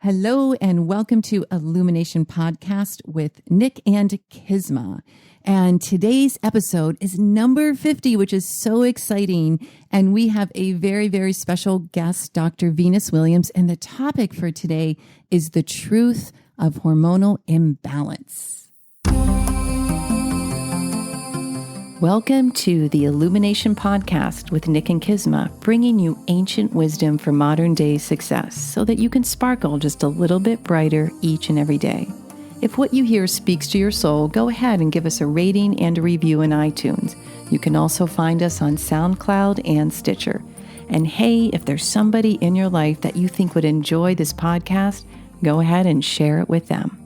Hello and welcome to Illumination Podcast with Nick and Kizma. And today's episode is number 50, which is so exciting. And we have a very, very special guest, Dr. Venus Williams. And the topic for today is the truth of hormonal imbalance. Welcome to the Illumination Podcast with Nick and Kizma, bringing you ancient wisdom for modern day success so that you can sparkle just a little bit brighter each and every day. If what you hear speaks to your soul, go ahead and give us a rating and a review in iTunes. You can also find us on SoundCloud and Stitcher. And hey, if there's somebody in your life that you think would enjoy this podcast, go ahead and share it with them.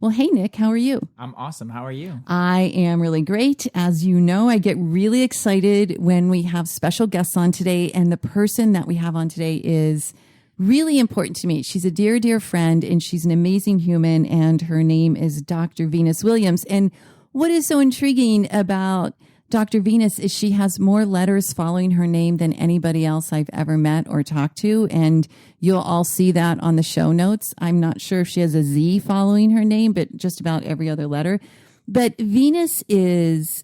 Well, hey, Nick, how are you? I'm awesome. How are you? I am really great. As you know, I get really excited when we have special guests on today, and the person that we have on today is really important to me. She's a dear, dear friend, and she's an amazing human, and her name is Dr. Venus Williams. And what is so intriguing about Dr. Venus is she has more letters following her name than anybody else I've ever met or talked to. And you'll all see that on the show notes. I'm not sure if she has a Z following her name, but just about every other letter. But Venus is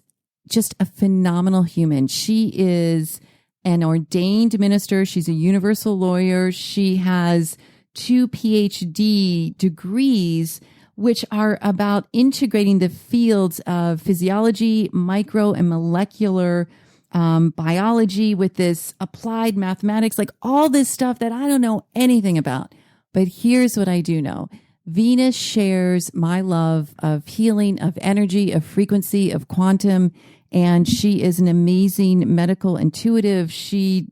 just a phenomenal human. She is an ordained minister. She's a universal lawyer. She has 2 PhD degrees, which are about integrating the fields of physiology, micro and molecular biology with this applied mathematics, like all this stuff that I don't know anything about. But here's what I do know. Venus shares my love of healing, of energy, of frequency, of quantum, and she is an amazing medical intuitive. She's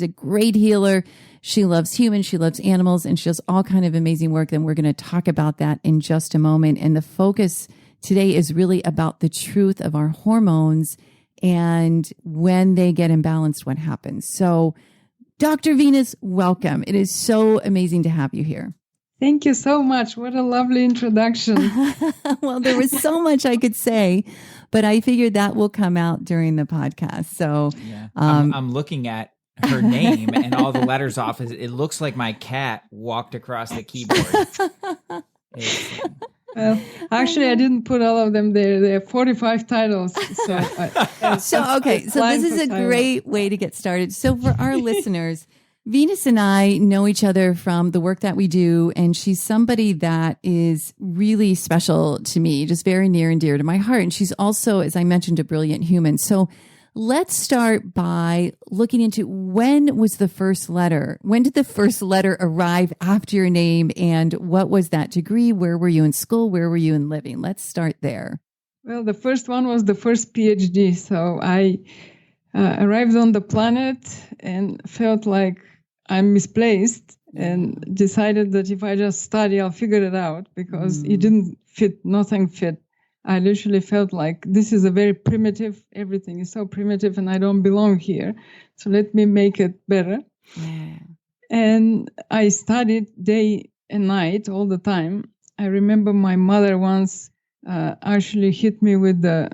a great healer. She loves humans, she loves animals, and she does all kind of amazing work. And we're going to talk about that in just a moment. And the focus today is really about the truth of our hormones and when they get imbalanced, what happens. So, Dr. Venus, welcome. It is so amazing to have you here. Thank you so much. What a lovely introduction. Well, there was so much I could say, but I figured that will come out during the podcast. So, yeah. I'm looking at her name and all the letters off. It looks like my cat walked across the keyboard. Well, actually, I didn't put all of them there. There are 45 titles. So this is a great way to get started. So for our listeners, Venus and I know each other from the work that we do, and she's somebody that is really special to me, just very near and dear to my heart. And she's also, as I mentioned, a brilliant human. So let's start by looking into when was the first letter? When did the first letter arrive after your name? And what was that degree? Where were you in school? Where were you in living? Let's start there. Well, the first one was the first PhD. So I arrived on the planet and felt like I'm misplaced and decided that if I just study, I'll figure it out because it didn't fit, nothing fit. I literally felt like this is a very primitive, everything is so primitive and I don't belong here. So let me make it better. Yeah. And I studied day and night all the time. I remember my mother once actually hit me with a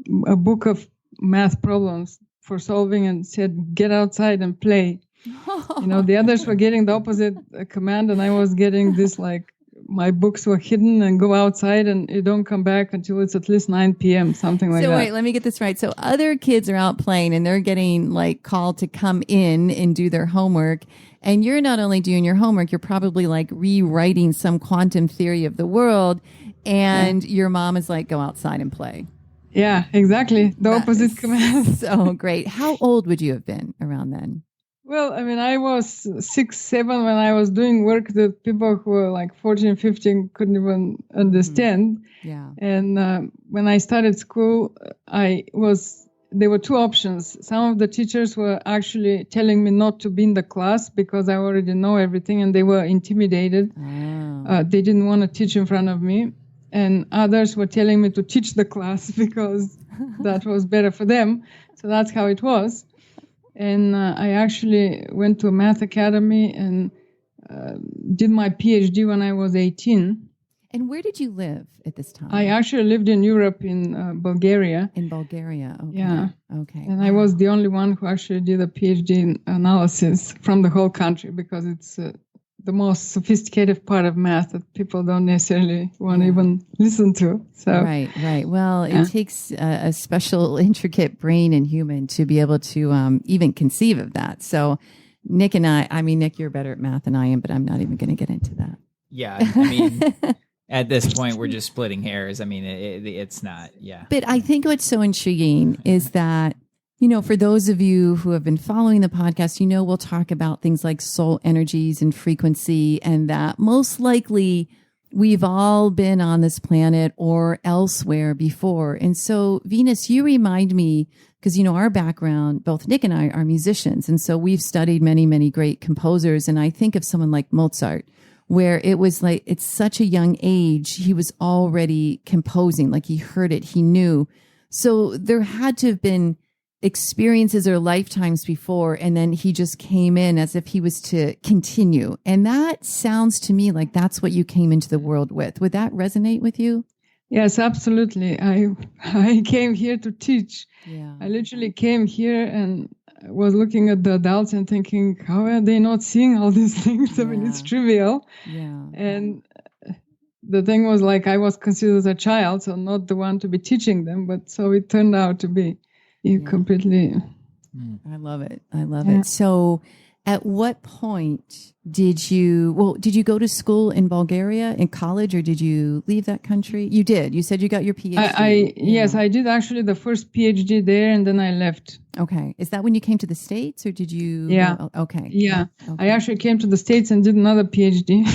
book of math problems for solving and said, get outside and play. The others were getting the opposite command and I was getting this like, my books were hidden and go outside and you don't come back until it's at least 9 p.m., something like that. So wait, let me get this right. So other kids are out playing and they're getting like called to come in and do their homework. And you're not only doing your homework, you're probably like rewriting some quantum theory of the world. And your mom is like, go outside and play. Yeah, exactly. The opposite command. So great. How old would you have been around then? Well, I mean, I was 6, 7 when I was doing work that people who were like 14, 15 couldn't even understand. Yeah. And when I started school, there were 2 options. Some of the teachers were actually telling me not to be in the class because I already know everything and they were intimidated. Oh. They didn't want to teach in front of me. And others were telling me to teach the class because that was better for them. So that's how it was. And I actually went to a math academy and did my PhD when I was 18. And where did you live at this time? I actually lived in Europe, in Bulgaria. In Bulgaria, okay. Yeah. Okay. And I was the only one who actually did a PhD in analysis from the whole country because it's the most sophisticated part of math that people don't necessarily want to even listen to. So Right. Well, it takes a special, intricate brain and human to be able to even conceive of that. So Nick and I mean, Nick, you're better at math than I am, but I'm not even going to get into that. Yeah, I mean, at this point, we're just splitting hairs. I mean, it's not, But I think what's so intriguing is that, you know, for those of you who have been following the podcast, you know, we'll talk about things like soul energies and frequency, and that most likely we've all been on this planet or elsewhere before. And so, Venus, you remind me, because, you know, our background, both Nick and I are musicians. And so we've studied many, many great composers. And I think of someone like Mozart, where it was like, it's such a young age, he was already composing, like he heard it, he knew. So there had to have been experiences or lifetimes before, and then he just came in as if he was to continue. And that sounds to me like that's what you came into the world with. Would that resonate with you? Yes, absolutely. I came here to teach. Yeah. I literally came here and was looking at the adults and thinking, how are they not seeing all these things? I mean, it's trivial. Yeah. And the thing was, like, I was considered a child, so not the one to be teaching them, but so it turned out to be. You completely. I love it. I love it. So at what point did you go to school in Bulgaria in college, or did you leave that country? You did. You said you got your PhD. Yes, I did actually the first PhD there, and then I left. Okay. Is that when you came to the States, or did you? Yeah. Okay. Yeah. Okay. I actually came to the States and did another PhD.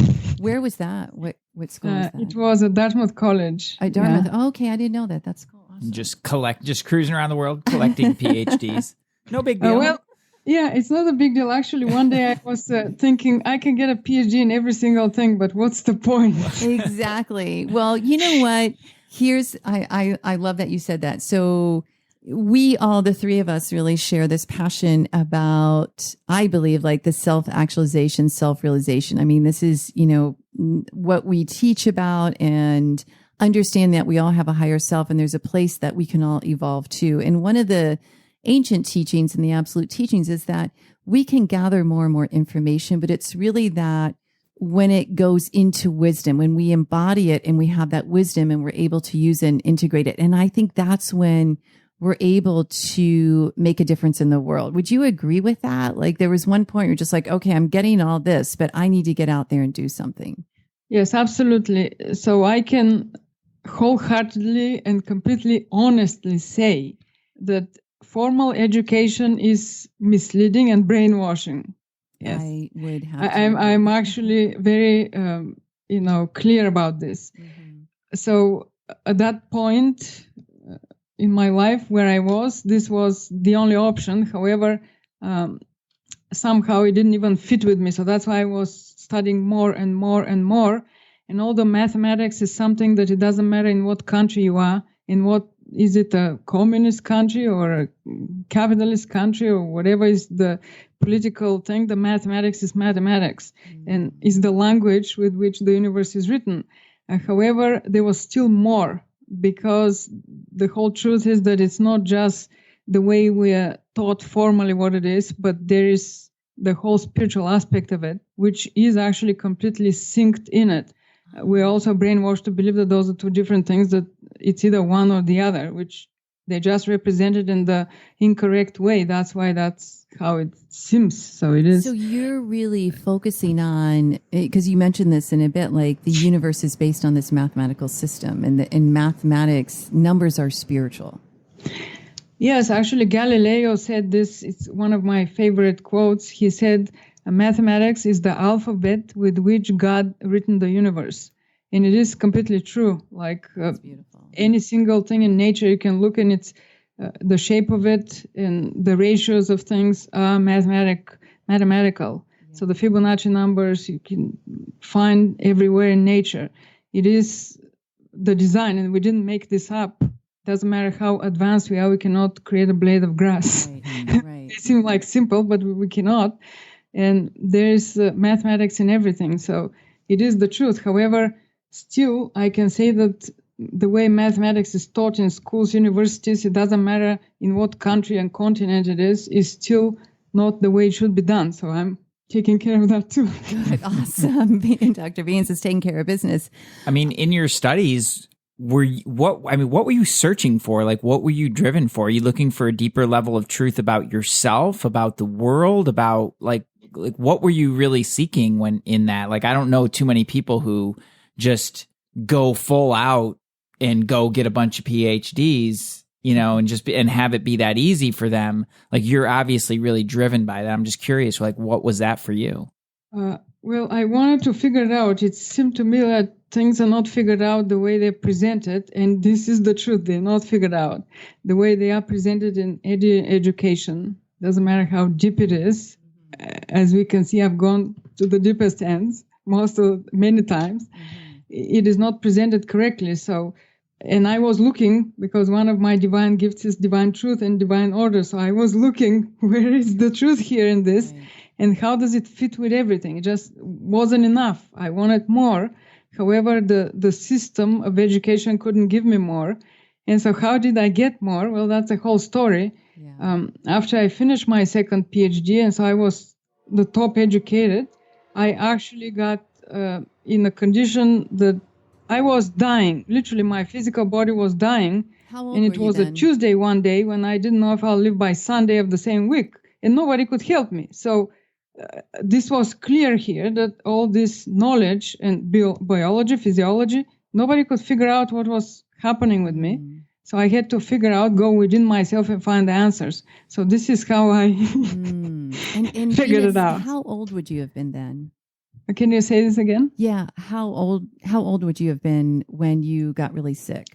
Where was that? What school was that? It was at Dartmouth College. At Dartmouth. Oh, okay. I didn't know that. That's cool. Awesome. Just cruising around the world, collecting PhDs. No big deal. Well, yeah, it's not a big deal. Actually, one day I was thinking I can get a PhD in every single thing, but what's the point? Exactly. Well, you know what? I love that you said that. So we all, the three of us, really share this passion about, I believe, like the self-actualization, self-realization. I mean, this is, you know, what we teach about, and understand that we all have a higher self, and there's a place that we can all evolve to. And one of the ancient teachings and the absolute teachings is that we can gather more and more information, but it's really that when it goes into wisdom, when we embody it and we have that wisdom and we're able to use it and integrate it. And I think that's when we're able to make a difference in the world. Would you agree with that? Like, there was one point you're just like, okay, I'm getting all this, but I need to get out there and do something. Yes, absolutely. So I can wholeheartedly and completely honestly say that formal education is misleading and brainwashing. Yes, I would have. I'm actually very clear about this. Mm-hmm. So at that point in my life where I was, this was the only option. However, somehow it didn't even fit with me. So that's why I was studying more and more and more. And although mathematics is something that it doesn't matter in what country you are, in what is it, a communist country or a capitalist country or whatever is the political thing, the mathematics is mathematics and is the language with which the universe is written. However, there was still more, because the whole truth is that it's not just the way we are taught formally what it is, but there is the whole spiritual aspect of it, which is actually completely synced in it. We're also brainwashed to believe that those are two different things, that it's either one or the other, which they just represented in the incorrect way. That's why that's how it seems. So it is. So you're really focusing on, because you mentioned this in a bit, like the universe is based on this mathematical system, and in mathematics, numbers are spiritual. Yes, actually, Galileo said this. It's one of my favorite quotes. He said, mathematics is the alphabet with which God written the universe. And it is completely true. Like any single thing in nature, you can look and it's the shape of it and the ratios of things are mathematical. Yeah. So the Fibonacci numbers you can find everywhere in nature. It is the design, and we didn't make this up. Doesn't matter how advanced we are, we cannot create a blade of grass. Right. It seems like simple, but we cannot. And there is mathematics in everything. So it is the truth. However, still, I can say that the way mathematics is taught in schools, universities, it doesn't matter in what country and continent it is still not the way it should be done. So I'm taking care of that too. Good. Awesome. Dr. Venus is taking care of business. I mean, in your studies, what were you searching for? Like, what were you driven for? Are you looking for a deeper level of truth about yourself, about the world, about like what were you really seeking when in that? Like, I don't know too many people who just go full out and go get a bunch of PhDs, you know, and have it be that easy for them. Like, you're obviously really driven by that. I'm just curious, like, what was that for you? Well, I wanted to figure it out. It seemed to me that things are not figured out the way they're presented, and this is the truth. They're not figured out the way they are presented in education. Doesn't matter how deep it is. As we can see, I've gone to the deepest ends many times. It is not presented correctly. So, and I was looking, because one of my divine gifts is divine truth and divine order. So I was looking, where is the truth here in this? Right. And how does it fit with everything? It just wasn't enough. I wanted more. However, the system of education couldn't give me more. And so how did I get more? Well, that's a whole story. Yeah. After I finished my second PhD, and so I was the top educated, I actually got in a condition that I was dying. Literally, my physical body was dying. How old and it were was you a then? Tuesday one day when I didn't know if I'll live by Sunday of the same week. And nobody could help me. So this was clear here that all this knowledge and biology, physiology, nobody could figure out what was happening with me. So I had to go within myself and find the answers. So this is how I and figured Venus, it out. How old would you have been then? Can you say this again? Yeah. How old would you have been when you got really sick?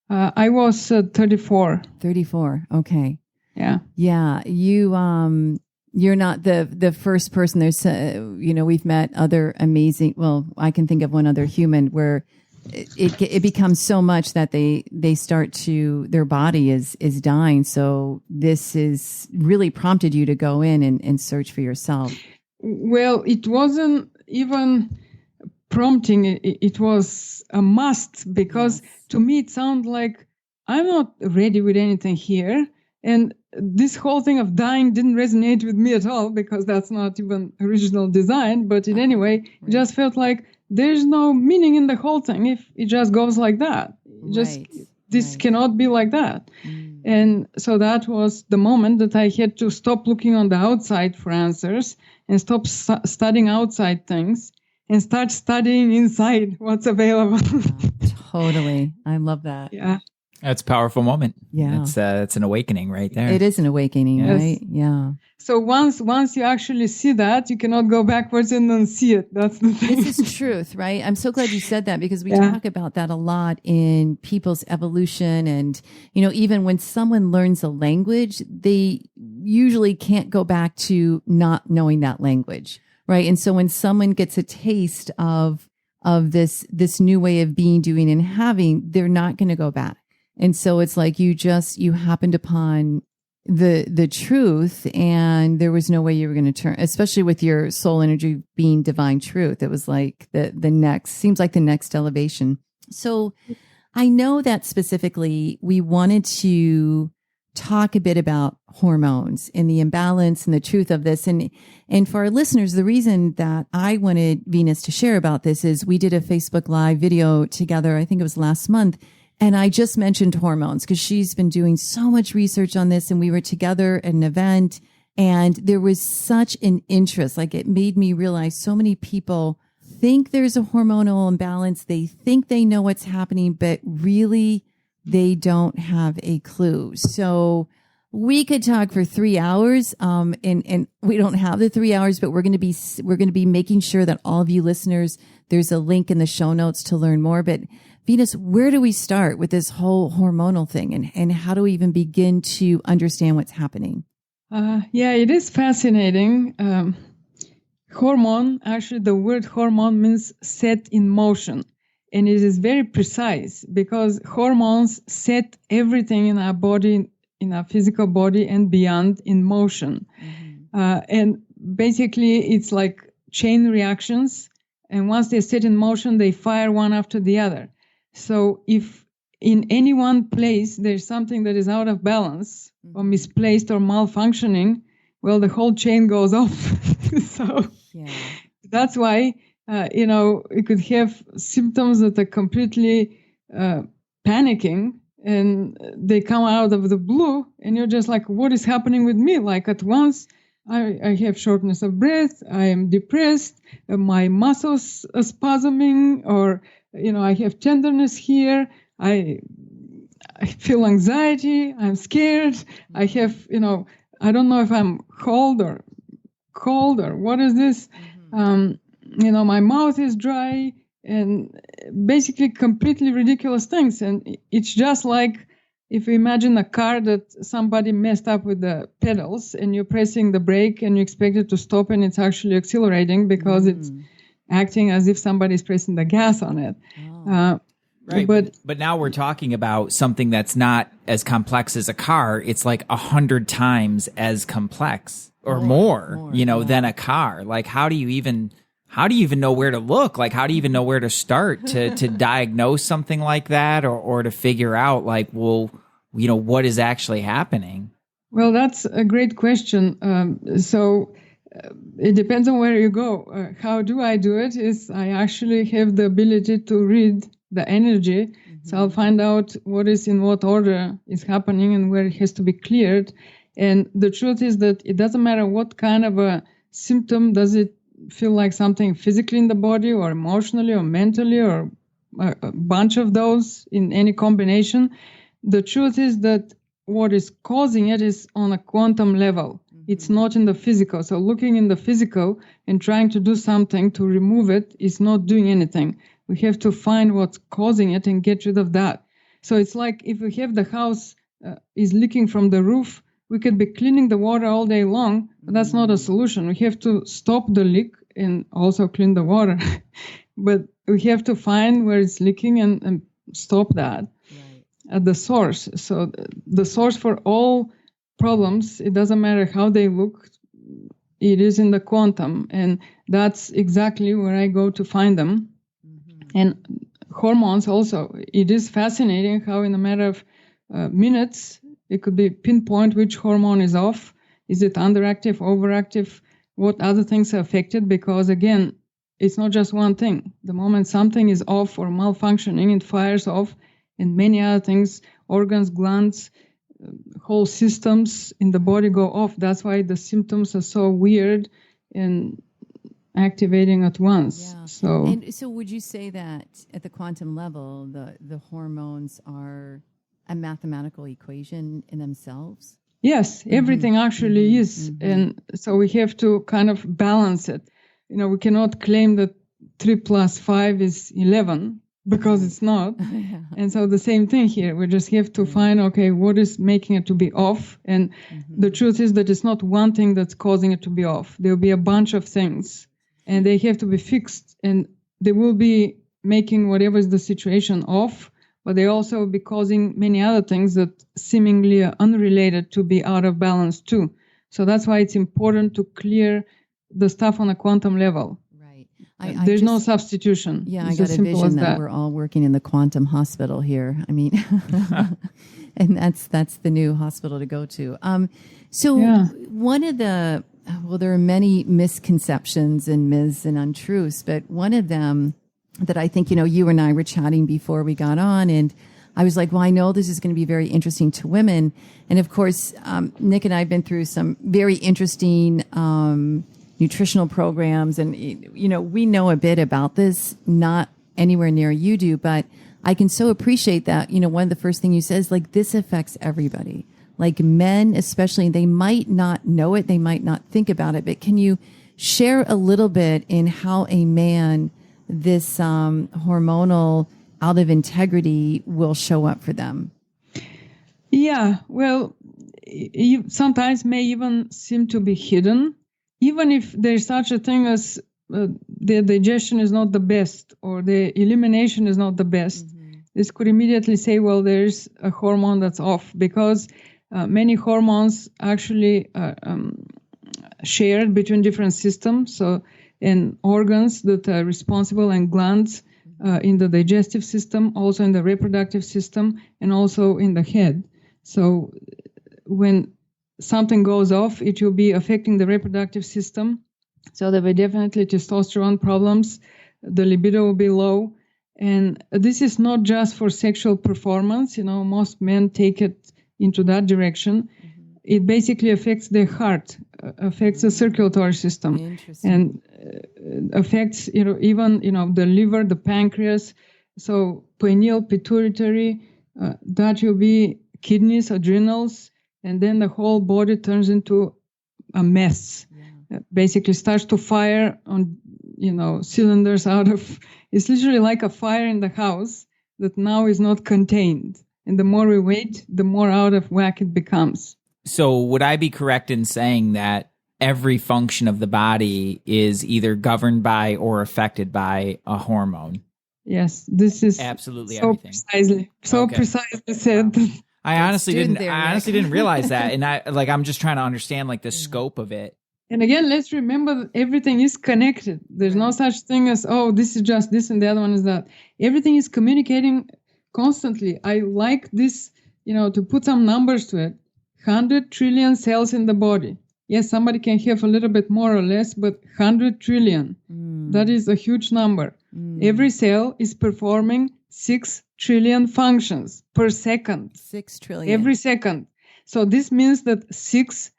I was 34. 34. Okay. Yeah. Yeah. You're not the first person. There's, we've met other amazing, well, I can think of one other human where it becomes so much that they start to, their body is dying. So this is really prompted you to go in and search for yourself. Well, it wasn't even prompting. It was a must, because to me it sounded like I'm not ready with anything here. And this whole thing of dying didn't resonate with me at all, because that's not even original design. But in any way, it just felt like there's no meaning in the whole thing if it just goes like that. This cannot be like that. And so that was the moment that I had to stop looking on the outside for answers and stop studying outside things and start studying inside what's available. Totally. I love that. Yeah. That's a powerful moment. Yeah. It's an awakening right there. It is an awakening, Yes. right? Yeah. So once you actually see that, you cannot go backwards and unsee it. That's the thing. This is truth, right? I'm so glad you said that, because we talk about that a lot in people's evolution. And, even when someone learns a language, they usually can't go back to not knowing that language, right? And so when someone gets a taste of this new way of being, doing, and having, they're not going to go back. And so it's like you happened upon the truth, and there was no way you were going to turn, especially with your soul energy being divine truth. It was like the next elevation. So I know that specifically we wanted to talk a bit about hormones and the imbalance and the truth of this. And for our listeners, the reason that I wanted Venus to share about this is we did a Facebook Live video together, I think it was last month. And I just mentioned hormones because she's been doing so much research on this, and we were together at an event, and there was such an interest. Like, it made me realize so many people think there's a hormonal imbalance. They think they know what's happening, but really they don't have a clue. So we could talk for 3 hours, and we don't have the 3 hours, but we're going to be making sure that all of you listeners, there's a link in the show notes to learn more. But Venus, where do we start with this whole hormonal thing, and how do we even begin to understand what's happening? It is fascinating. Hormone, actually the word hormone means set in motion. And it is very precise, because hormones set everything in our body, in our physical body and beyond, in motion. Mm-hmm. And basically it's like chain reactions. And once they're set in motion, they fire one after the other. So if in any one place there's something that is out of balance, mm-hmm. or misplaced or malfunctioning, well, the whole chain goes off. So Yeah. That's why, you could have symptoms that are completely panicking, and they come out of the blue, and you're just like, what is happening with me? Like at once, I have shortness of breath, I am depressed, my muscles are spasming, or, I have tenderness here, I feel anxiety, I'm scared, I have, I don't know if I'm cold or what is this? My mouth is dry, and basically completely ridiculous things. And it's just like if you imagine a car that somebody messed up with the pedals, and you're pressing the brake and you expect it to stop, and it's actually accelerating because it's acting as if somebody's pressing the gas on it. Right. But now we're talking about something that's not as complex as a car. It's like 100 times as complex or more, than a car. Like, how do you even know where to look? Like, how do you even know where to start to diagnose something like that, or to figure out like, well, what is actually happening? Well, that's a great question. It depends on where you go. How do I do it? Is I actually have the ability to read the energy. So I'll find out what is in what order is happening and where it has to be cleared. And the truth is that it doesn't matter what kind of a symptom. Does it feel like something physically in the body, or emotionally, or mentally, or a bunch of those in any combination? The truth is that what is causing it is on a quantum level. It's not in the physical. So looking in the physical and trying to do something to remove it is not doing anything. We have to find what's causing it and get rid of that. So it's like if we have the house is leaking from the roof, we could be cleaning the water all day long, but that's not a solution. We have to stop the leak and also clean the water. But we have to find where it's leaking and stop that at the source. So the source for all problems, it doesn't matter how they look, it is in the quantum. And that's exactly where I go to find them. And hormones also, it is fascinating how in a matter of minutes, it could be pinpoint which hormone is off. Is it underactive, overactive? What other things are affected? Because again, it's not just one thing. The moment something is off or malfunctioning, it fires off, and many other things, organs, glands, whole systems in the body go off. That's why the symptoms are so weird and activating at once. So would you say that at the quantum level, the hormones are a mathematical equation in themselves? Yes, everything actually is. And so we have to kind of balance it. We cannot claim that 3 + 5 is 11 because it's not. And so the same thing here. We just have to find, okay, what is making it to be off? And the truth is that it's not one thing that's causing it to be off. There'll be a bunch of things, and they have to be fixed. And they will be making whatever is the situation off, but they also will be causing many other things that seemingly are unrelated to be out of balance too. So that's why it's important to clear the stuff on a quantum level. Right. There's no substitution. Yeah, I got a vision that we're all working in the quantum hospital here. I mean, and that's the new hospital to go to. One of the, there are many misconceptions and myths and untruths, but one of them that I think, you and I were chatting before we got on, and I was like, well, I know this is going to be very interesting to women. And of course, Nick and I have been through some very interesting nutritional programs, and, we know a bit about this, not anywhere near you do, but I can so appreciate that, one of the first things you said is like, this affects everybody. Like men, especially, they might not know it, they might not think about it, but can you share a little bit in how a man, this hormonal out of integrity will show up for them? Yeah, well, sometimes may even seem to be hidden, even if there's such a thing as the digestion is not the best or the elimination is not the best. This could immediately say, well, there's a hormone that's off, because many hormones actually shared between different systems. So and organs that are responsible, and glands in the digestive system, also in the reproductive system, and also in the head. So when something goes off, it will be affecting the reproductive system, So there were definitely testosterone problems. The libido will be low. And this is not just for sexual performance. Most men take it into that direction. It basically affects the heart, affects the circulatory system, and affects, even, the liver, the pancreas. So pineal, pituitary, that will be kidneys, adrenals, and then the whole body turns into a mess. Basically starts to fire on, cylinders out of, it's literally like a fire in the house that now is not contained. And the more we wait, the more out of whack it becomes. So would I be correct in saying that every function of the body is either governed by or affected by a hormone? Yes, this is absolutely so everything. Precisely said. Wow. I honestly didn't realize that. And I'm just trying to understand the scope of it. And again, let's remember that everything is connected. There's no such thing as, this is just this and the other one is that. Everything is communicating constantly. I like this, to put some numbers to it. 100 trillion cells in the body. Yes, somebody can have a little bit more or less, but 100 trillion, that is a huge number. Every cell is performing 6 trillion functions per second. 6 trillion. Every second. So this means that 6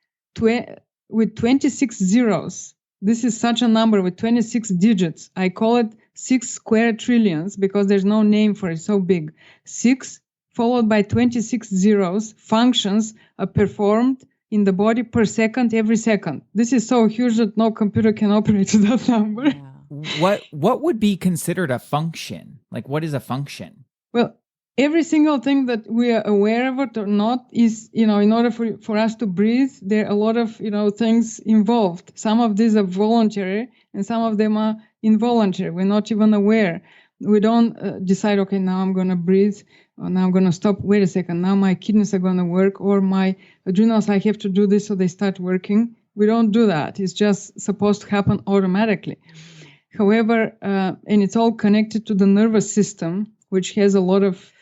with 26 zeros. This is such a number with 26 digits. I call it 6 square trillions because there's no name for it, so big. 6 followed by 26 zeros functions are performed in the body per second, every second. This is so huge that no computer can operate to that number. Yeah. What would be considered a function? What is a function? Well, every single thing that we are aware of it or not is, in order for us to breathe, there are a lot of, things involved. Some of these are voluntary and some of them are involuntary. We're not even aware. We don't decide, okay, now I'm going to breathe, or now I'm going to stop. Wait a second, now my kidneys are going to work, or my adrenals, I have to do this, so they start working. We don't do that. It's just supposed to happen automatically. However, and it's all connected to the nervous system, which has a lot of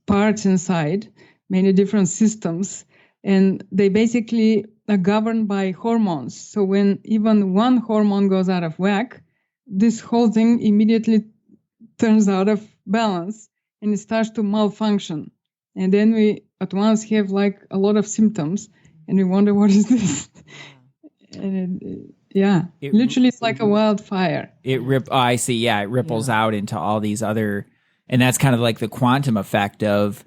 parts inside, many different systems, and they basically are governed by hormones. So when even one hormone goes out of whack, this whole thing immediately turns out of balance and it starts to malfunction. And then we at once have a lot of symptoms and we wonder, what is this? And literally it's like a wildfire. I see. Yeah, it ripples out into all these other, and that's kind of like the quantum effect of,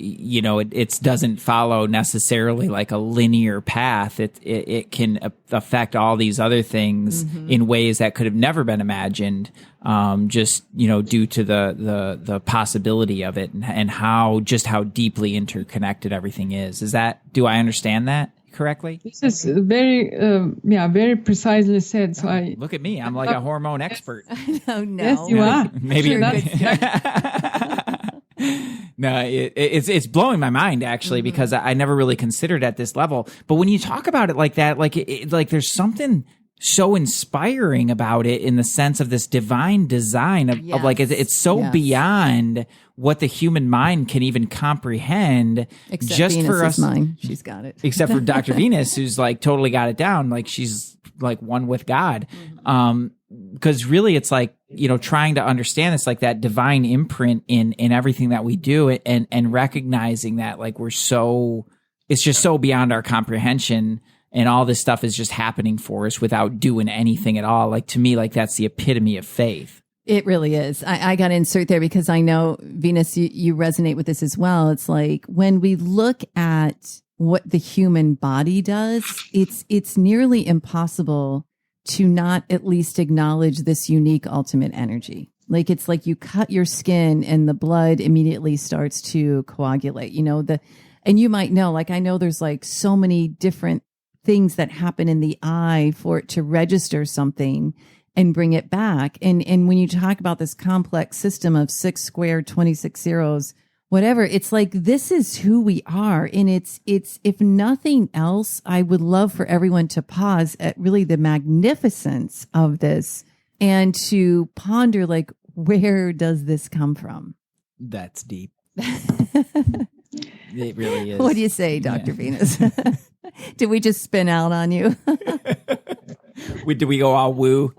it doesn't follow necessarily like a linear path. It can affect all these other things in ways that could have never been imagined, just due to the possibility of it and how deeply interconnected everything is. Do I understand that correctly? This is very, very precisely said. So look at me. I'm like a hormone expert. No. Yes, you are. Maybe. No, it's blowing my mind actually, because I never really considered at this level. But when you talk about it like that, there's something so inspiring about it in the sense of this divine design of it's so beyond what the human mind can even comprehend. Except just Venus's for us, mind. She's got it. Except for Dr. Venus, who's totally got it down. She's one with God. Because really it's trying to understand this, that divine imprint in everything that we do, and recognizing that it's just so beyond our comprehension, and all this stuff is just happening for us without doing anything at all. To me, that's the epitome of faith. It really is. I got to insert there because I know, Venus, you resonate with this as well. It's when we look at what the human body does, it's nearly impossible to not at least acknowledge this unique ultimate energy. It's like you cut your skin and the blood immediately starts to coagulate, and you might know, I know there's so many different things that happen in the eye for it to register something and bring it back. And when you talk about this complex system of 6 square, 26 zeros, whatever, it's this is who we are. And it's if nothing else, I would love for everyone to pause at really the magnificence of this and to ponder, where does this come from? That's deep. It really is. What do you say, Dr. Venus? Did we just spin out on you? Did we go all woo?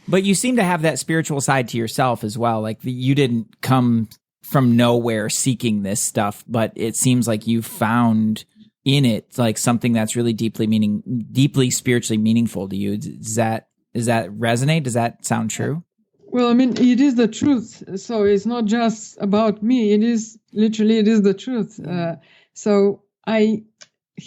But you seem to have that spiritual side to yourself as well. Like you didn't come from nowhere seeking this stuff, but it seems like you found in it like something that's really deeply spiritually meaningful to you. Does that resonate? Does that sound true? Well, I mean, it is the truth. So it's not just about me. It is the truth. So I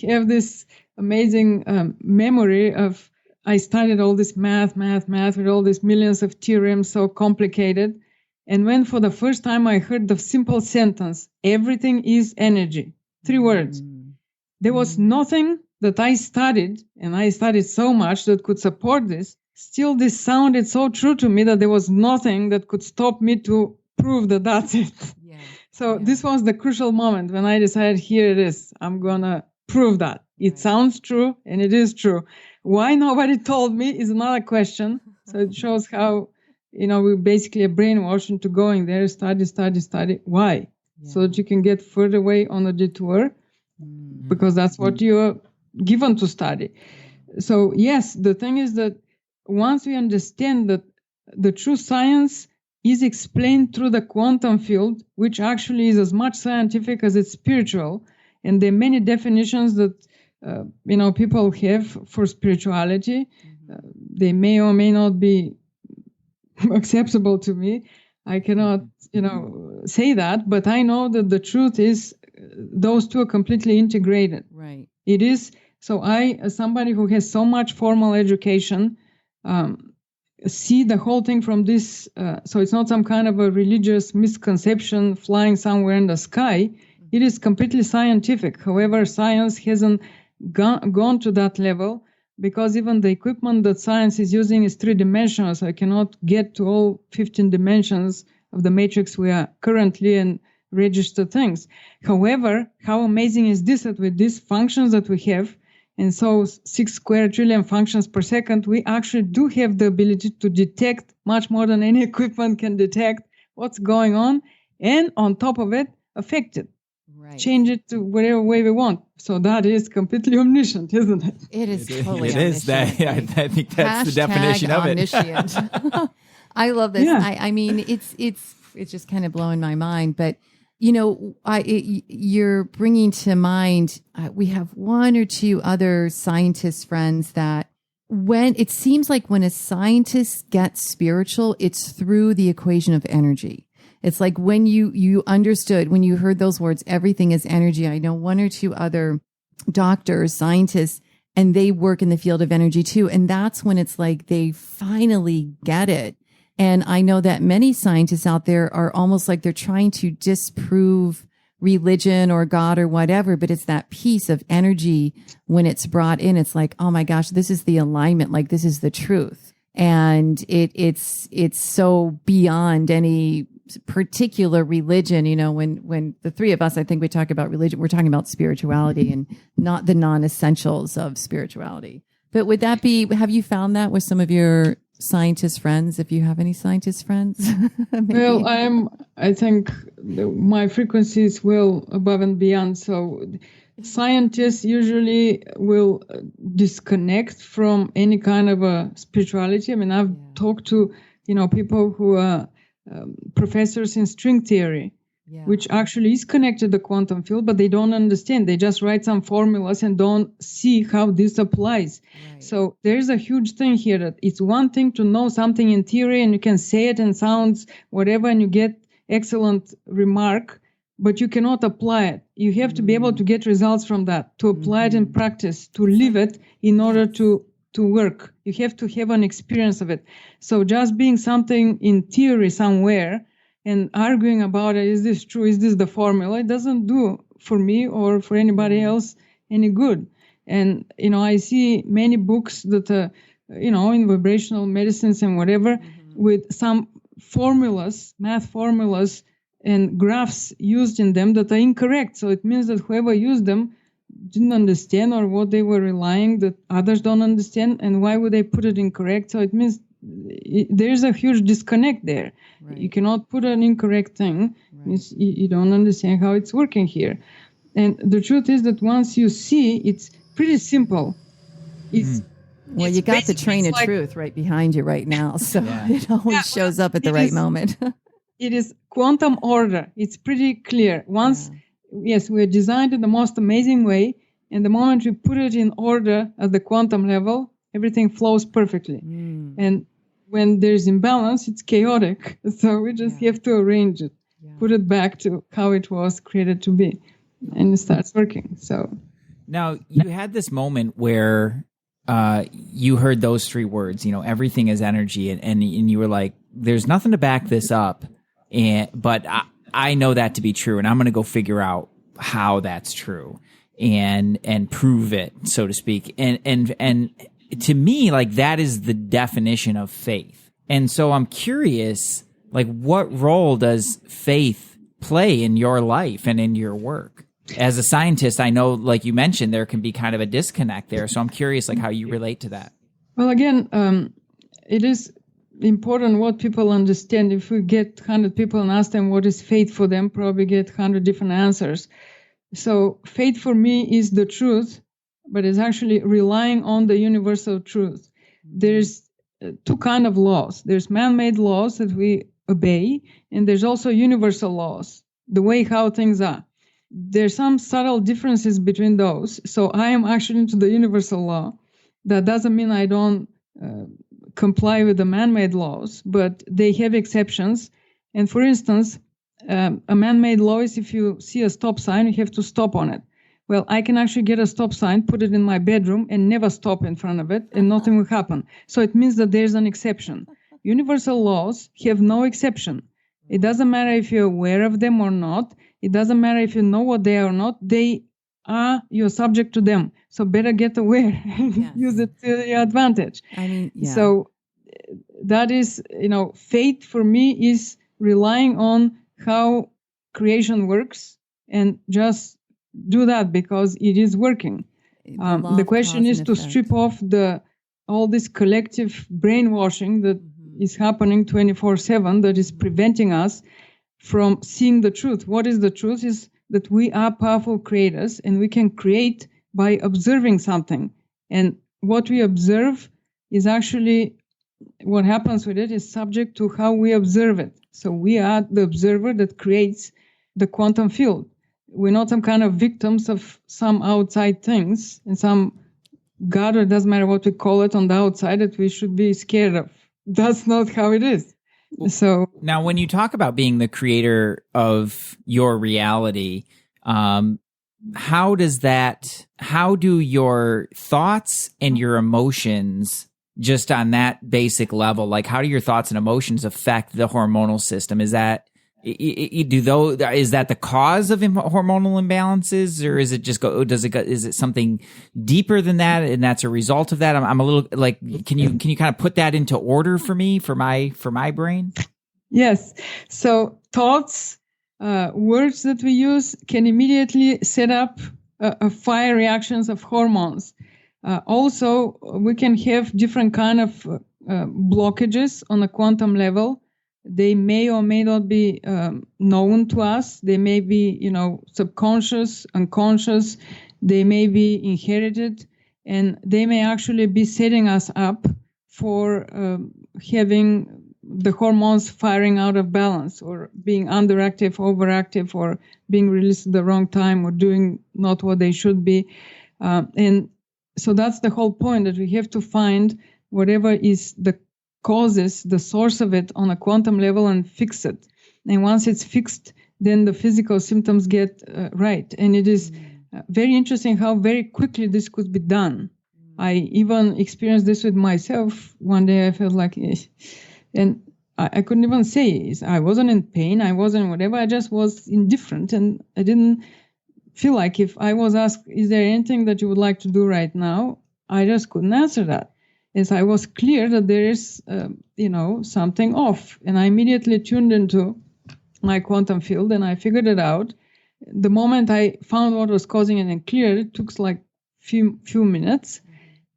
have this amazing memory of, I studied all this math with all these millions of theorems, so complicated. And when for the first time I heard the simple sentence, everything is energy, 3 words, there was nothing that I studied, and I studied so much, that could support this. Still, this sounded so true to me that there was nothing that could stop me to prove that that's it. Yeah. So this was the crucial moment when I decided, here it is. I'm going to prove that. It sounds true, and it is true. Why nobody told me is another question. So it shows how, we basically are brainwashed into going there, study. Why? Yeah. So that you can get further away on a detour, because that's what you're given to study. So yes, the thing is that once we understand that the true science is explained through the quantum field, which actually is as much scientific as it's spiritual, and there are many definitions that people have for spirituality. They may or may not be acceptable to me. I cannot, say that, but I know that the truth is those two are completely integrated. Right. It is. So I, as somebody who has so much formal education, see the whole thing from this. So it's not some kind of a religious misconception flying somewhere in the sky. It is completely scientific. However, science hasn't gone to that level, because even the equipment that science is using is 3-dimensional. So I cannot get to all 15 dimensions of the matrix we are currently and register things. However, how amazing is this, that with these functions that we have, and so 6 square trillion functions per second, we actually do have the ability to detect much more than any equipment can detect what's going on, and on top of it, affect it. Right. Change it to whatever way we want. So that is completely omniscient, isn't it? It is totally omniscient. It is that. Yeah, I think that's the definition of it. I love this. Yeah. I mean, it's just kind of blowing my mind. But you're bringing to mind. We have 1 or 2 other scientist friends that when a scientist gets spiritual, it's through the equation of energy. It's like when you understood, when you heard those words, everything is energy. I know 1 or 2 other doctors, scientists, and they work in the field of energy too. And that's when it's like they finally get it. And I know that many scientists out there are almost like they're trying to disprove religion or God or whatever, but it's that piece of energy when it's brought in. It's like, oh my gosh, this is the alignment. Like this is the truth. And it's so beyond any particular religion. When the 3 of us, I think we talk about religion, we're talking about spirituality and not the non-essentials of spirituality. But would that be, have you found that with some of your scientist friends, if you have any scientist friends? Well, I think my frequency is well above and beyond. So scientists usually will disconnect from any kind of a spirituality. I mean, I've talked to, people who are professors in string theory, which actually is connected to the quantum field, but they don't understand. They just write some formulas and don't see how this applies. Right. So there's a huge thing here that it's one thing to know something in theory and you can say it and sounds whatever and you get excellent remark, but you cannot apply it. You have to be able to get results from that, to apply it in practice, to live it in order to work. You have to have an experience of it. So just being something in theory somewhere and arguing about it, is this true? Is this the formula? It doesn't do for me or for anybody else any good. And, I see many books that, in vibrational medicines and whatever, with some formulas, math formulas and graphs used in them that are incorrect. So it means that whoever used them didn't understand, or what they were relying that others don't understand. And why would they put it incorrect? So it means there's a huge disconnect there. Right. You cannot put an incorrect thing. Right. You don't understand how it's working here. And the truth is that once you see, it's pretty simple. It's Well, it's you got the basically- train of it's like- truth right behind you right now. So Yeah. it always Yeah, shows up at the it right is- moment. It is quantum order. It's pretty clear. Once, yes, we're designed in the most amazing way. And the moment we put it in order at the quantum level, everything flows perfectly. Mm. And when there's imbalance, it's chaotic. So we just have to arrange it, put it back to how it was created to be. And it starts working. So Now, you had this moment where you heard those three words, everything is energy, and you were like, there's nothing to back this up, but I know that to be true, and I'm going to go figure out how that's true and prove it, so to speak. And to me, like, that is the definition of faith. And so I'm curious, like, what role does faith play in your life and in your work? As a scientist, I know, like you mentioned, there can be kind of a disconnect there. So I'm curious, like, how you relate to that. Well, again, it is important what people understand. If we get 100 people and ask them what is faith for them, probably get 100 different answers. So faith for me is the truth, but it's actually relying on the universal truth. There's two kind of laws. There's man-made laws that we obey, and there's also universal laws, the way how things are. There's some subtle differences between those. So I am actually into the universal law. That doesn't mean I don't comply with the man-made laws, but they have exceptions. And for instance, a man-made law is if you see a stop sign, you have to stop on it. Well, I can actually get a stop sign, put it in my bedroom, and never stop in front of it, and nothing will happen. So it means that there's an exception. Universal laws have no exception. It doesn't matter if you're aware of them or not. It doesn't matter if you know what they are or not. You're subject to them. So better get aware and use it to your advantage. I mean, So that is, faith for me is relying on how creation works and just do that because it is working. The question is to strip off all this collective brainwashing that is happening 24/7 that is preventing us from seeing the truth. What is the truth is that we are powerful creators and we can create by observing something. And what we observe is actually what happens with it is subject to how we observe it. So we are the observer that creates the quantum field. We're not some kind of victims of some outside things and some God, or it doesn't matter what we call it on the outside, that we should be scared of. That's not how it is. So now, when you talk about being the creator of your reality, how do your thoughts and your emotions, just on that basic level, like how do your thoughts and emotions affect the hormonal system? Is that the cause of hormonal imbalances, or is it something deeper than that, and that's a result of that? I'm a little like, can you kind of put that into order for me, for my brain? Yes. So thoughts, words that we use can immediately set up a fire reactions of hormones. Also, we can have different kind of blockages on a quantum level. They may or may not be known to us. They may be, subconscious, unconscious. They may be inherited, and they may actually be setting us up for having the hormones firing out of balance, or being underactive, overactive, or being released at the wrong time, or doing not what they should be. And so that's the whole point, that we have to find whatever is the causes, the source of it on a quantum level, and fix it. And once it's fixed, then the physical symptoms get right. And it is very interesting how very quickly this could be done. I even experienced this with myself. One day I felt like, and I couldn't even say, I wasn't in pain, I wasn't whatever, I just was indifferent. And I didn't feel like, if I was asked, is there anything that you would like to do right now? I just couldn't answer that. As I was clear that there is, something off. And I immediately tuned into my quantum field and I figured it out. The moment I found what was causing it and cleared, it took like few minutes.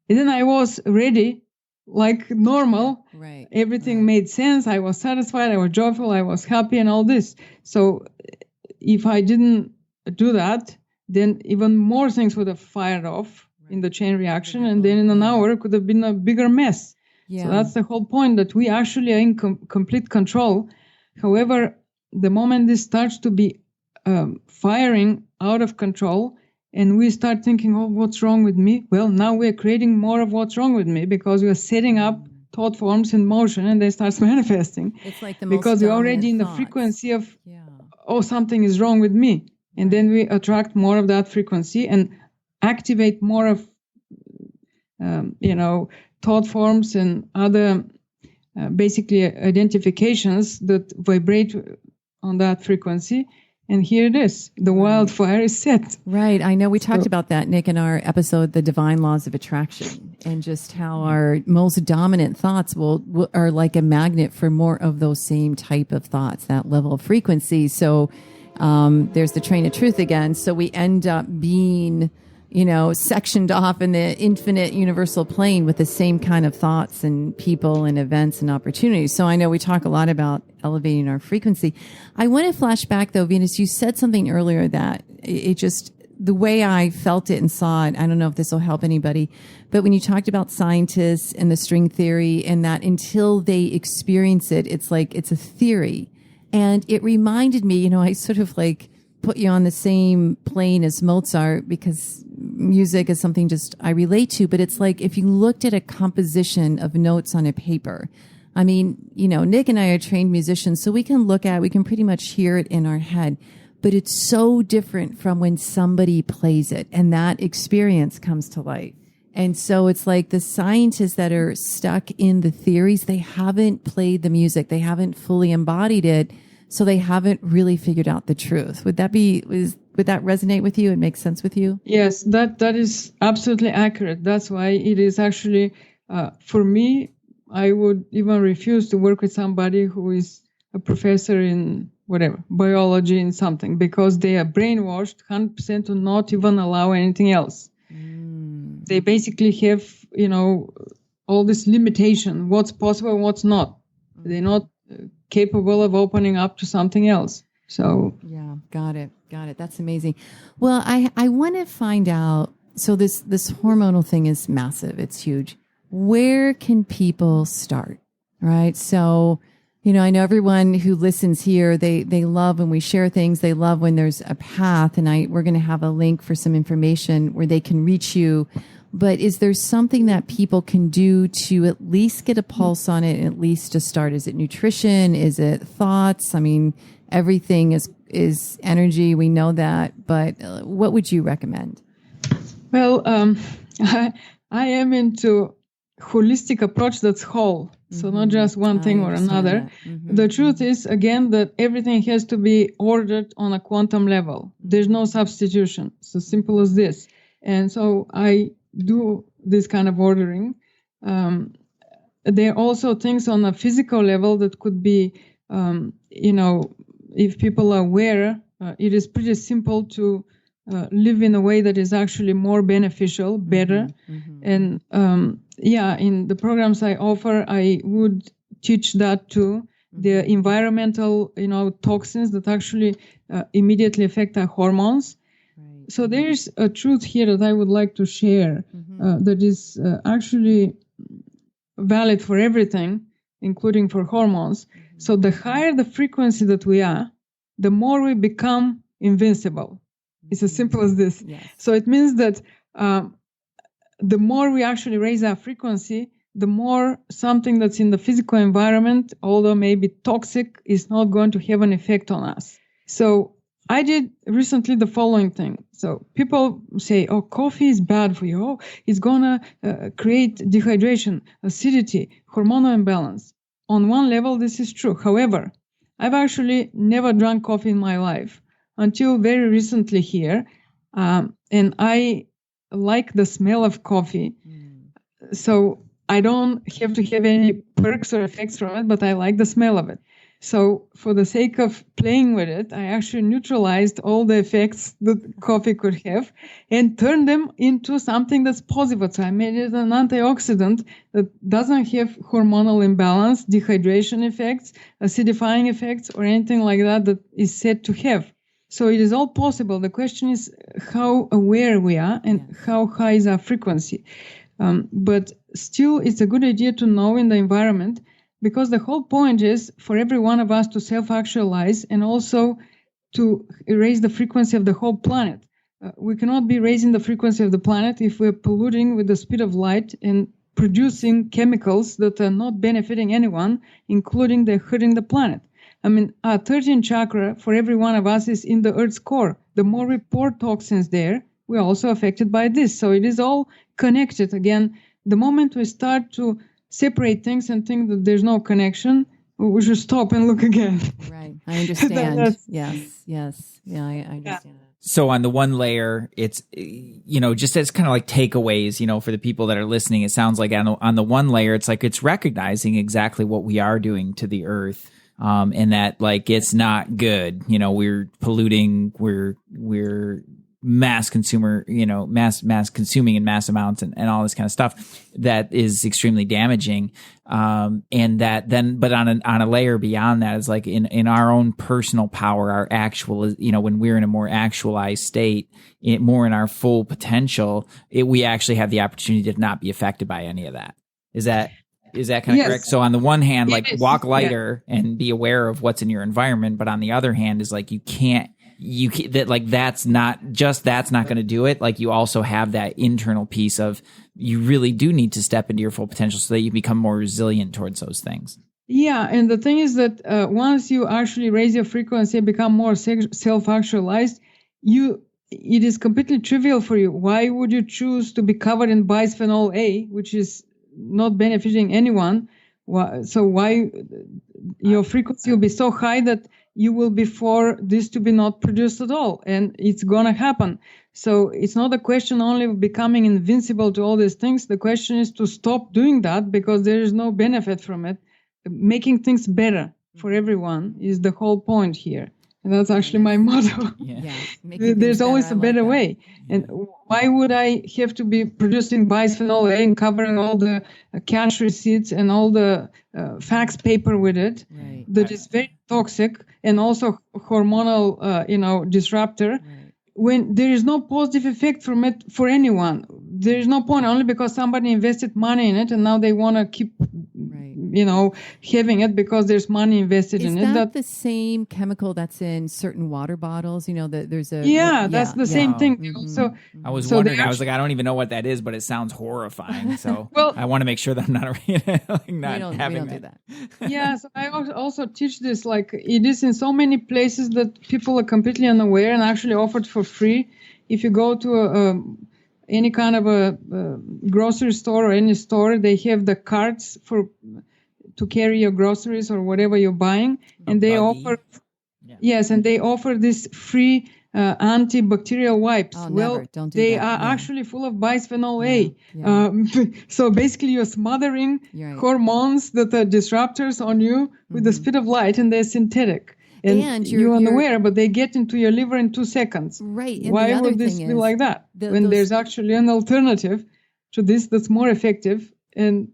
And then I was ready, like normal. Right. Everything made sense. I was satisfied. I was joyful. I was happy and all this. So if I didn't do that, then even more things would have fired off. in the chain reaction, and then in an hour it could have been a bigger mess. Yeah. So that's the whole point, that we actually are in complete control. However, the moment this starts to be firing out of control, and we start thinking, oh, what's wrong with me? Well, now we're creating more of what's wrong with me, because we are setting up thought forms in motion, and they start manifesting. It's like the because we're already in the thoughts. frequency of, oh, something is wrong with me. And then we attract more of that frequency and activate more of, thought forms and other basically identifications that vibrate on that frequency. And here it is. The wildfire is set. Right. I know we talked about that, Nick, in our episode, The Divine Laws of Attraction, and just how our most dominant thoughts are like a magnet for more of those same type of thoughts, that level of frequency. So there's the train of truth again. So we end up being, sectioned off in the infinite universal plane with the same kind of thoughts and people and events and opportunities. So I know we talk a lot about elevating our frequency. I want to flash back though, Venus, you said something earlier that it just, the way I felt it and saw it, I don't know if this will help anybody, but when you talked about scientists and the string theory, and that until they experience it, it's like, it's a theory. And it reminded me, I sort of like put you on the same plane as Mozart, because music is something just I relate to. But it's like, if you looked at a composition of notes on a paper, I mean, Nick and I are trained musicians, so we can pretty much hear it in our head, but it's so different from when somebody plays it and that experience comes to life. And so it's like the scientists that are stuck in the theories, they haven't played the music, they haven't fully embodied it, so they haven't really figured out the truth. Would that resonate with you and make sense with you? Yes, that is absolutely accurate. That's why it is actually, for me, I would even refuse to work with somebody who is a professor in whatever, biology in something, because they are brainwashed 100% to not even allow anything else. They basically have, all this limitation, what's possible, what's not. They're not capable of opening up to something else. So yeah, got it. That's amazing. Well, I want to find out, so this hormonal thing is massive. It's huge. Where can people start? Right? So, I know everyone who listens here, they love when we share things. They love when there's a path, and we're going to have a link for some information where they can reach you. But is there something that people can do to at least get a pulse on it, and at least to start? Is it nutrition? Is it thoughts? I mean, everything is energy. We know that. But what would you recommend? Well, I am into holistic approach that's whole. So not just one thing or another. Mm-hmm. The truth is, again, that everything has to be ordered on a quantum level. There's no substitution. So simple as this. And so I do this kind of ordering. There are also things on a physical level that could be, if people are aware, it is pretty simple to live in a way that is actually more beneficial, better. Mm-hmm. And in the programs I offer, I would teach that too. The environmental, toxins that actually immediately affect our hormones. Right. So there's a truth here that I would like to share that is actually valid for everything, including for hormones. Mm-hmm. So the higher the frequency that we are, the more we become invincible. It's as simple as this. Yes. So it means that the more we actually raise our frequency, the more something that's in the physical environment, although maybe toxic, is not going to have an effect on us. So I did recently the following thing. So people say, oh, coffee is bad for you. Oh, it's going to create dehydration, acidity, hormonal imbalance. On one level, this is true. However, I've actually never drank coffee in my life until very recently here. And I like the smell of coffee. So I don't have to have any perks or effects from it, but I like the smell of it. So for the sake of playing with it, I actually neutralized all the effects that coffee could have and turned them into something that's positive. So I made it an antioxidant that doesn't have hormonal imbalance, dehydration effects, acidifying effects, or anything like that that is said to have. So it is all possible. The question is how aware we are and how high is our frequency. But still, it's a good idea to know in the environment, because the whole point is for every one of us to self-actualize and also to raise the frequency of the whole planet. We cannot be raising the frequency of the planet if we're polluting with the speed of light and producing chemicals that are not benefiting anyone, including they're hurting the planet. I mean, our 13th chakra for every one of us is in the Earth's core. The more we pour toxins there, we're also affected by this. So it is all connected. Again, the moment we start to separate things and think that there's no connection, we should stop and look again. Right. I understand. Yes. Yeah, I understand that. So on the one layer, it's, just as kind of like takeaways, for the people that are listening, it sounds like on the one layer, it's like it's recognizing exactly what we are doing to the earth. And that like it's not good. We're polluting, we're mass consumer, mass consuming in mass amounts and all this kind of stuff that is extremely damaging. And that then, but on a layer beyond that is like in our own personal power, our actual, when we're in a more actualized state, more in our full potential, we actually have the opportunity to not be affected by any of that. Is that kind of correct? So on the one hand, like walk lighter and be aware of what's in your environment. But on the other hand is like, that's not going to do it. Like you also have that internal piece of you really do need to step into your full potential so that you become more resilient towards those things. Yeah. And the thing is that once you actually raise your frequency and become more self-actualized, it is completely trivial for you. Why would you choose to be covered in bisphenol A, which is not benefiting anyone? So why your frequency will be so high that you will be for this to be not produced at all, and it's gonna happen. So it's not a question only of becoming invincible to all these things. The question is to stop doing that because there is no benefit from it. Making things better for everyone is the whole point here. And that's actually my motto. Yeah. There's always a better way. And why would I have to be producing bisphenol A and covering all the cash receipts and all the fax paper with it? Right. That is very toxic and also hormonal, disruptor. Right. When there is no positive effect from it for anyone. There is no point, only because somebody invested money in it and now they want to keep having it because there's money invested in it. Is that the same chemical that's in certain water bottles? There's a... that's the same thing. Mm-hmm. So I was wondering, I was like, I don't even know what that is, but it sounds horrifying. So I want to make sure that I'm not having that. Yeah, so I also teach this, like it is in so many places that people are completely unaware and actually offered for free. If you go to any kind of a grocery store or any store, they have the carts to carry your groceries or whatever you're buying, and they offer this free antibacterial wipes. Don't do they that. are actually full of bisphenol A. So basically, you're smothering hormones that are disruptors on you with the speed of light, and they're synthetic. And you're unaware, but they get into your liver in 2 seconds. Right. And why would this be like that? When there's actually an alternative to this that's more effective, and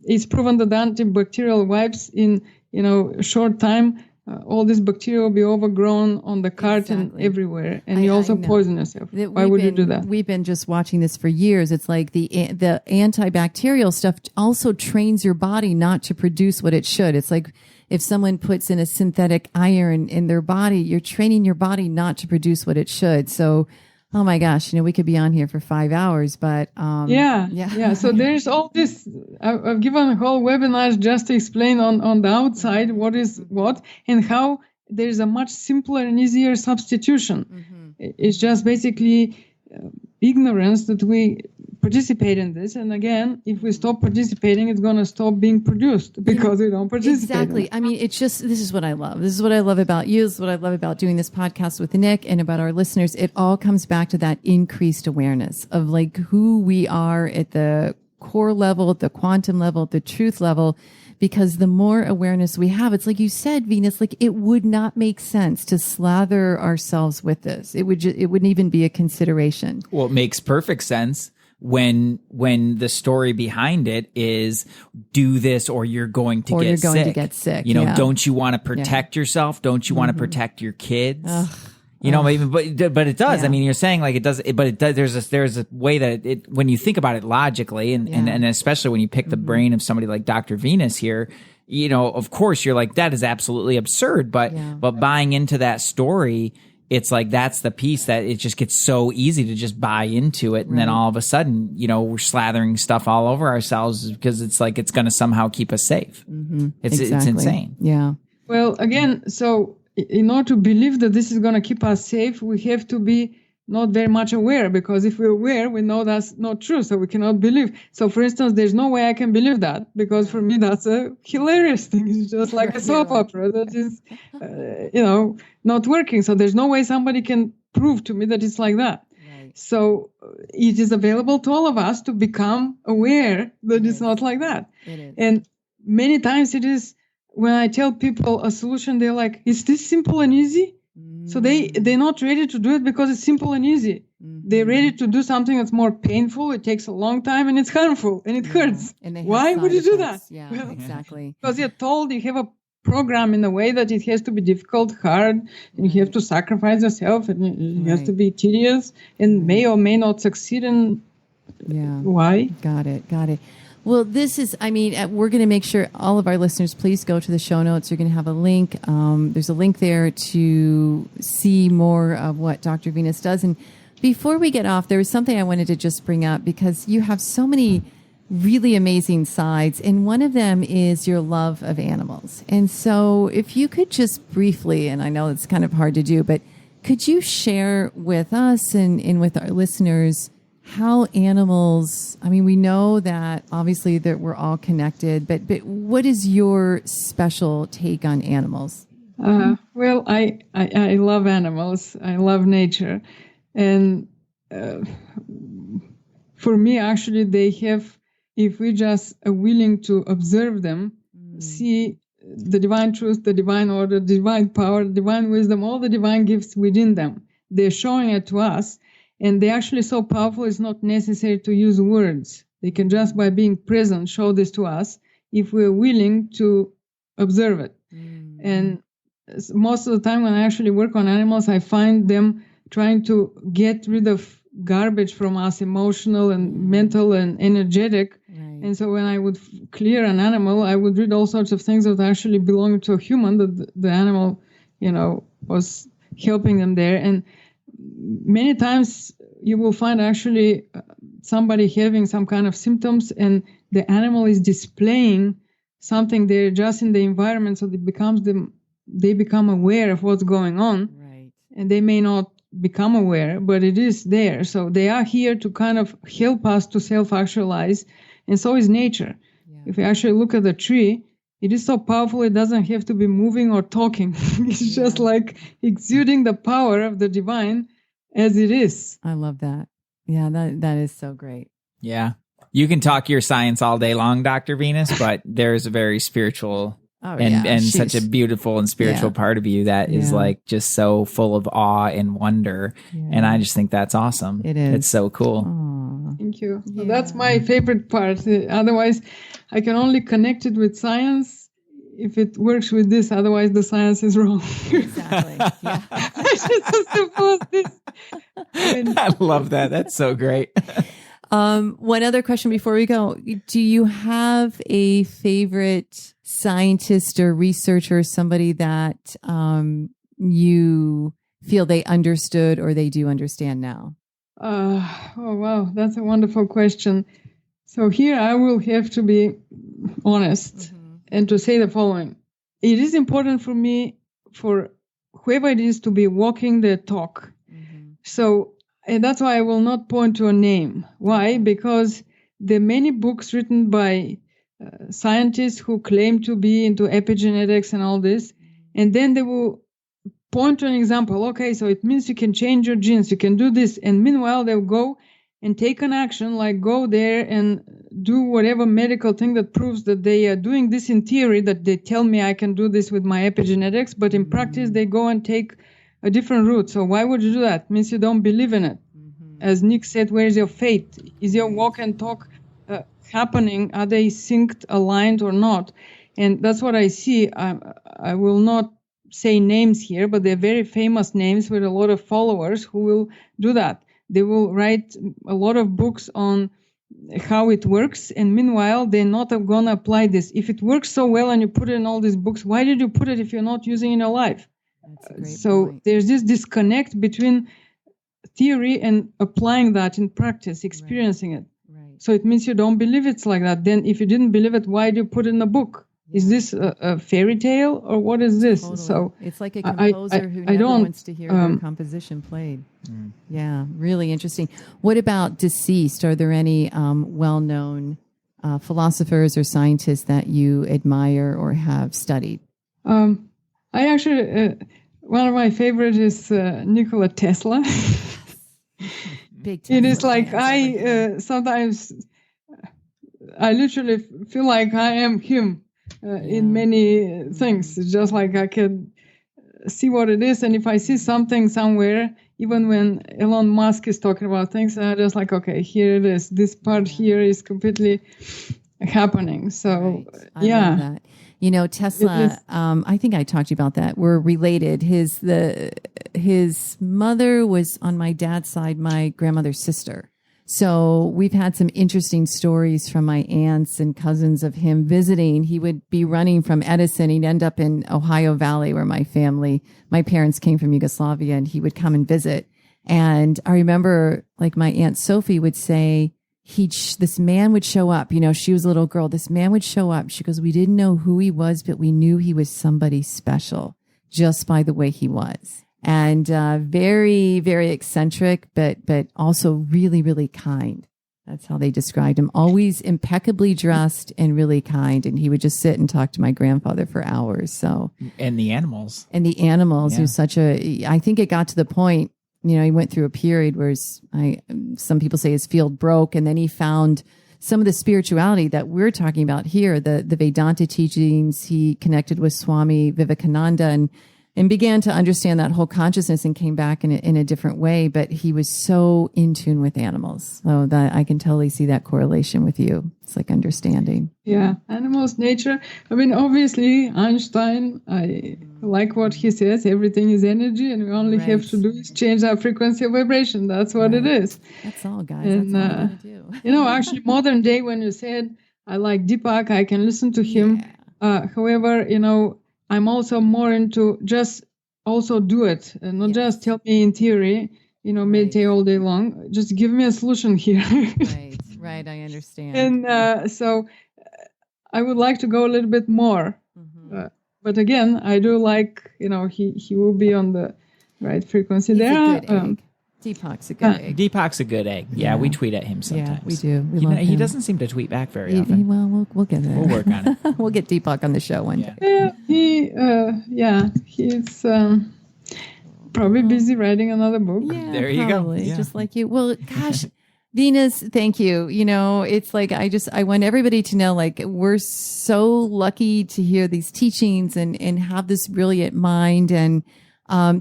it's proven that antibacterial wipes in a short time, all this bacteria will be overgrown on the cart and everywhere, and you also poison yourself. Why would you do that? We've been just watching this for years. It's like the antibacterial stuff also trains your body not to produce what it should. It's like if someone puts in a synthetic iron in their body, you're training your body not to produce what it should. So, oh my gosh, we could be on here for 5 hours, but yeah. So there's all this. I've given a whole webinar just to explain on the outside what is what and how there's a much simpler and easier substitution. Mm-hmm. It's just basically ignorance that we participate in this, and again, if we stop participating, it's going to stop being produced because we don't participate. Exactly. I mean, it's just, this is what I love. This is what I love about you. This is what I love about doing this podcast with Nick and about our listeners. It all comes back to that increased awareness of like who we are at the core level, at the quantum level, at the truth level. Because the more awareness we have, it's like you said, Venus, like it would not make sense to slather ourselves with this. It wouldn't even be a consideration. Well, it makes perfect sense when the story behind it is do this or you're going to get sick. Don't you want to protect yourself? Don't you want to protect your kids? You know, maybe, but it does. Yeah. I mean, you're saying like it does, but it does. There's a way that it when you think about it logically, and especially when you pick the brain of somebody like Dr. Venus here, you know, of course you're like that is absolutely absurd, but buying into that story, it's like that's the piece that it just gets so easy to just buy into it, and then all of a sudden, you know, we're slathering stuff all over ourselves because it's like it's going to somehow keep us safe. It's insane. Yeah. Well, again, so in order to believe that this is going to keep us safe, we have to be not very much aware, because if we're aware, we know that's not true, so we cannot believe. So, for instance, there's no way I can believe that, because for me, that's a hilarious thing. It's just like a soap opera that is, you know, not working. So there's no way somebody can prove to me that it's like that. So it is available to all of us to become aware that it's not like that. And many times it is, when I tell people a solution, they're like, is this simple and easy? So they're not ready to do it because it's simple and easy. They're ready to do something that's more painful. It takes a long time and it's harmful and it hurts. And why would you do that? Yeah, exactly. Because you're told you have a program in a way that it has to be difficult, hard, and you have to sacrifice yourself, and it has to be tedious and may or may not succeed. And why? Got it. Well, this is, I mean, we're going to make sure all of our listeners, please go to the show notes. You're going to have a link. There's a link there to see more of what Dr. Venus does. And before we get off, there was something I wanted to just bring up, because you have so many really amazing sides. And one of them is your love of animals. And so if you could just briefly, and I know it's kind of hard to do, but could you share with us and with our listeners how animals, I mean, we know that obviously that we're all connected, but what is your special take on animals? Well, I love animals. I love nature. And for me, actually, they have, if we just are willing to observe them, see the divine truth, the divine order, divine power, divine wisdom, all the divine gifts within them, they're showing it to us. And they're actually so powerful, it's not necessary to use words. They can just by being present show this to us if we're willing to observe it. And most of the time when I actually work on animals, I find them trying to get rid of garbage from us, emotional and mental and energetic. And so when I would clear an animal, I would read all sorts of things that actually belong to a human, that the animal, you know, was helping them there. And many times you will find actually somebody having some kind of symptoms, and the animal is displaying something there just in the environment, so they become aware of what's going on. And they may not become aware, but it is there. So they are here to kind of help us to self-actualize, and so is nature. If we actually look at the tree, it is so powerful, it doesn't have to be moving or talking. It's just like exuding the power of the divine as it is. I love that. Yeah, that is so great. Yeah. You can talk your science all day long, Dr. Venus, but there's a very spiritual and such a beautiful and spiritual part of you that is like just so full of awe and wonder. And I just think that's awesome. It is. It's so cool. Aww. Thank you. Yeah. That's my favorite part. Otherwise, I can only connect it with science if it works with this. Otherwise, the science is wrong. Exactly. Yeah. I should suppose this. I love that. That's so great. One other question before we go. Do you have a favorite scientist or researcher, somebody that you feel they understood or they do understand now? Oh, wow. That's a wonderful question. So here I will have to be honest and to say the following. It is important for me, for whoever it is, to be walking the talk. So, and that's why I will not point to a name. Why? Because there are many books written by scientists who claim to be into epigenetics and all this, and then they will point to an example. Okay, so it means you can change your genes, you can do this, and meanwhile they'll go and take an action, like go there and do whatever medical thing that proves that they are doing this in theory, that they tell me I can do this with my epigenetics, but in practice they go and take a different route. So why would you do that? It means you don't believe in it. As Nick said, where is your faith? Is your walk and talk happening? Are they synced, aligned or not? And that's what I see. I will not say names here, but they're very famous names with a lot of followers who will do that. They will write a lot of books on how it works, and meanwhile they're not going to apply this. If it works so well and you put it in all these books, why did you put it if you're not using it in your life? So point. there's this disconnect between theory and applying that in practice, experiencing it. Right. So it means you don't believe it's like that. Then if you didn't believe it, why do you put it in a book? Is this a fairy tale or what is this? Totally. So it's like a composer who never wants to hear their composition played. Yeah, really interesting. What about deceased? Are there any well-known philosophers or scientists that you admire or have studied? I actually, one of my favorites is Nikola Tesla. Big It is Tesla like fans. sometimes I literally feel like I am him. In many things. It's just like I can see what it is. And if I see something somewhere, even when Elon Musk is talking about things, I'm just like, okay, here it is. This part here is completely happening. So, Right. I love that. You know, Tesla, I think I talked to you about that. We're related. His mother was on my dad's side, my grandmother's sister. So we've had some interesting stories from my aunts and cousins of him visiting. He would be running from Edison. He'd end up in Ohio Valley where my parents came from Yugoslavia, and he would come and visit. And I remember like my Aunt Sophie would say, this man would show up, you know, she was a little girl. This man would show up. She goes, we didn't know who he was, but we knew he was somebody special just by the way he was. And very, very eccentric, but also really, really kind. That's how they described him. Always impeccably dressed and really kind. And he would just sit and talk to my grandfather for hours. So, And the animals. he was I think it got to the point, you know, he went through a period where some people say his field broke, and then he found some of the spirituality that we're talking about here, the Vedanta teachings. He connected with Swami Vivekananda and began to understand that whole consciousness and came back in a different way. But he was so in tune with animals. So that I can totally see that correlation with you. It's like understanding. Yeah, animals, nature. I mean, obviously, Einstein, I like what he says. Everything is energy, and we only have to do is change our frequency of vibration. That's what it is. That's all, guys. And, that's all we gotta do. You know, actually, modern day, when you said, I like Deepak, I can listen to him. However, you know, I'm also more into just also do it and not just tell me in theory, you know, meditate all day long. Just give me a solution here. Right. I understand. And so I would like to go a little bit more. But again, I do like, you know, he will be on the right frequency. He's a good egg. Deepak's a good egg. Deepak's a good egg. Yeah, we tweet at him sometimes. Yeah, we do. He doesn't seem to tweet back very often. Well, we'll get there. We'll work on it. We'll get Deepak on the show one day. Yeah, he's probably busy writing another book. Yeah, there you probably, go. Yeah. Just like you. Well, gosh, Venus, thank you. You know, it's like I want everybody to know, like, we're so lucky to hear these teachings and have this brilliant mind. And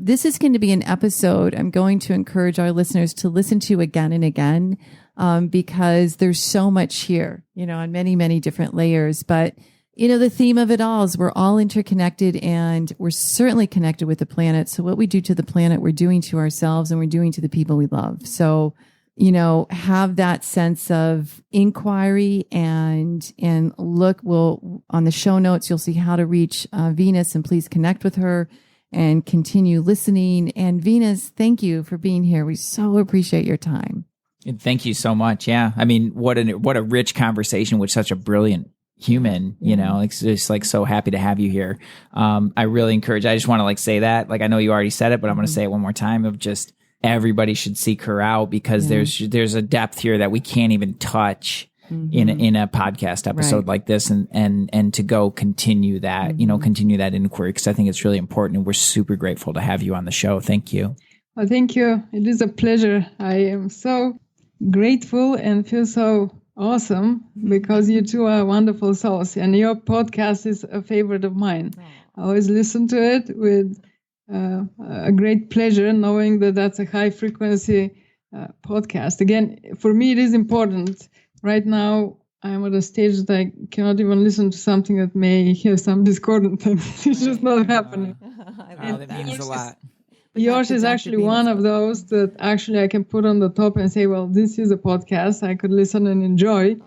this is going to be an episode I'm going to encourage our listeners to listen to again and again, because there's so much here, you know, on many, many different layers. But, you know, the theme of it all is we're all interconnected, and we're certainly connected with the planet. So what we do to the planet, we're doing to ourselves, and we're doing to the people we love. So, you know, have that sense of inquiry and look, on the show notes, you'll see how to reach Venus, and please connect with her and continue listening. And Venus, thank you for being here. We so appreciate your time. Thank you so much. Yeah. I mean, what a rich conversation with such a brilliant human, you know, it's just like so happy to have you here. I really encourage, I just want to like say that, like, I know you already said it, but I'm going to say it one more time of just everybody should seek her out, because there's a depth here that we can't even touch in a podcast episode like this, and to go continue that, you know, continue that inquiry, because I think it's really important, and we're super grateful to have you on the show. Thank you. Well, thank you. It is a pleasure. I am so grateful and feel so awesome, because you two are wonderful souls, and your podcast is a favorite of mine. I always listen to it with a great pleasure, knowing that that's a high frequency podcast. Again, for me, it is important. Right now, I'm at a stage that I cannot even listen to something that may have some discordant things. It's just not happening. Wow, that means a lot. Yours is actually one of those that actually I can put on the top and say, well, this is a podcast I could listen and enjoy.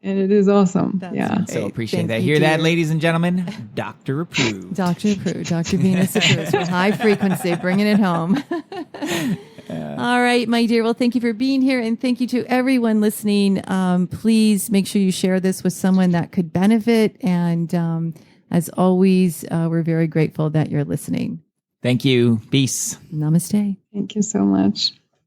And it is awesome. Yeah. So appreciate Thank that. you, Hear that, dear. ladies and gentlemen? Dr. Approved. Dr. Approved, Dr. Venus Approved. So high frequency, bringing it home. All right, my dear. Well, thank you for being here. And thank you to everyone listening. Please make sure you share this with someone that could benefit. And as always, we're very grateful that you're listening. Thank you. Peace. Namaste. Thank you so much.